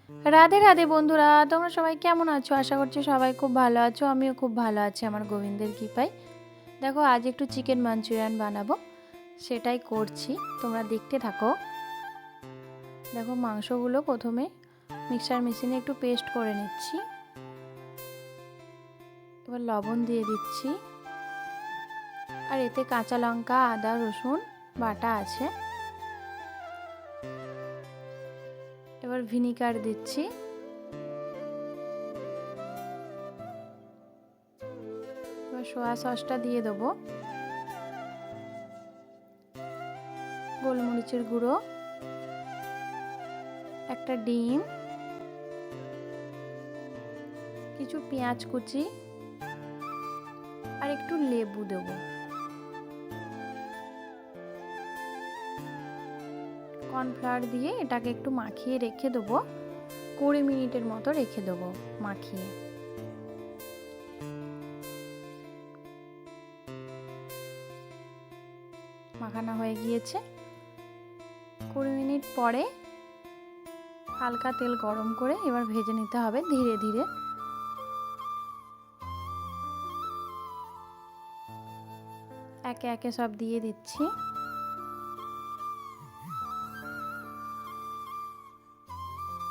রাধে রাধে বন্ধুরা, তোমরা সবাই কেমন আছো? আশা করছি সবাই খুব ভালো আছো। আমিও খুব ভালো আছি আমার গোবিন্দের কৃপায়। দেখো, আজ একটু চিকেন মাঞ্চুরিয়ান বানাবো, সেটাই করছি, তোমরা দেখতে থাকো। দেখো, মাংসগুলো প্রথমে মিক্সার মেশিনে একটু পেস্ট করে নিচ্ছি। এবার লবণ দিয়ে দিচ্ছি, আর এতে কাঁচা লঙ্কা, আদা, রসুন বাটা আছে। এবার ভিনিগার দিচ্ছি। এবার সোয়া সসটা দিয়ে দেবো, গোলমরিচের গুঁড়ো, একটা ডিম, কিছু পেঁয়াজ কুচি, আর একটু লেবু দেবো। কর্নফ্লাওয়ার দিয়ে এটাকে একটু মাখিয়ে রেখে দেবো, 20 মিনিটের মতো রেখে দেবো মাখিয়ে। মাখানো হয়ে গিয়েছে। 20 মিনিট পরে হালকা তেল গরম করে এবার ভেজে নিতে হবে ধীরে ধীরে। একে একে সব দিয়ে দিচ্ছি।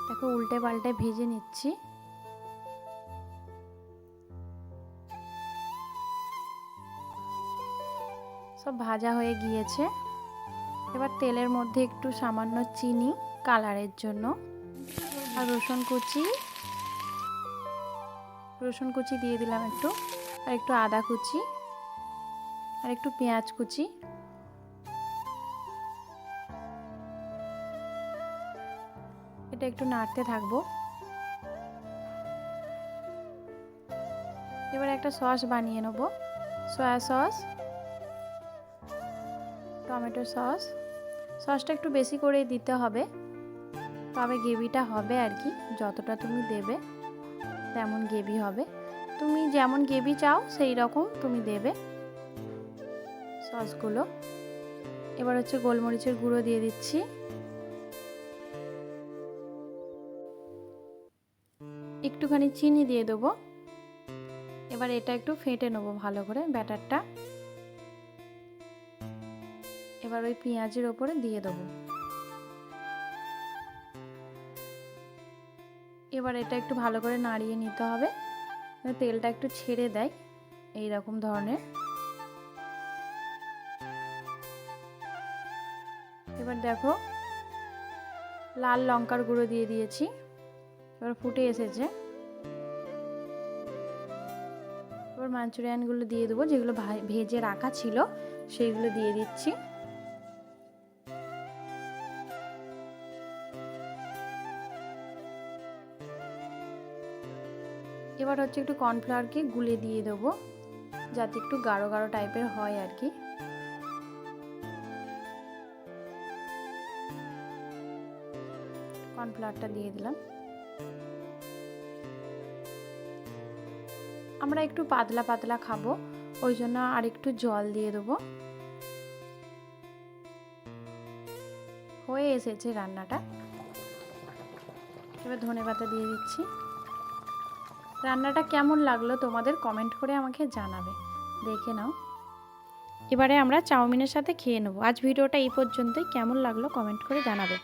দেখো, উল্টে পাল্টে ভেজে নিচ্ছি। সব ভাজা হয়ে গিয়েছে। এবার তেলের মধ্যে একটু সামান্য চিনি কালারের জন্য, আর রসুন কুচি দিয়ে দিলাম একটু, আর একটু আদা কুচি, আর একটু পেঁয়াজ কুচি। এটা একটু নাড়তে থাকবো। এবার একটা সস বানিয়ে নেব, সয়া সস, টমেটো সস। সসটা একটু বেশি করে দিতে হবে, তবে গ্রেভিটা হবে আর কি, যতটা তুমি দেবে তেমন গ্রেভি হবে। তুমি যেমন গ্রেভি চাও সেই রকম তুমি দেবে সসগুলো। এবার হচ্ছে গোলমরিচের গুঁড়ো দিয়ে দিচ্ছি, একটুখানি চিনি দিয়ে দেবো। এবার এটা একটু ফেটে নেবো ভালো করে ব্যাটারটা। এবার ওই পেঁয়াজের ওপরে দিয়ে দেবো। এবার এটা একটু ভালো করে নাড়িয়ে নিতে হবে, তেলটা একটু ছেড়ে দেয় এই রকম ধরনের। এবার দেখো, লাল লঙ্কার গুঁড়ো দিয়ে দিয়েছি। এবার ফুটে এসেছে। এবার মাঞ্চুরিয়ানগুলো দিয়ে দেবো, যেগুলো ভেজে রাখা ছিল সেইগুলো দিয়ে দিচ্ছি। এবার হচ্ছে একটু কর্নফ্লাওয়ারকে গুলে দিয়ে দেবো, যাতে একটু গাঢ় গাঢ় টাইপের হয় আর কি। কর্নফ্লাওয়ারটা দিয়ে দিলাম। আমরা একটু পাতলা পাতলা খাবো, ওই জন্য আর একটু জল দিয়ে দেবো। হয়ে এসেছে রান্নাটা। এবার ধনেপাতা দিয়ে দিচ্ছি। রান্নাটা কেমন লাগলো তোমাদের কমেন্ট করে আমাকে জানাবে, দেখে নাও। এবারে আমরা চাউমিনের সাথে খেয়ে নেবো। আজ ভিডিওটা এই পর্যন্তই। কেমন লাগলো কমেন্ট করে জানাবে।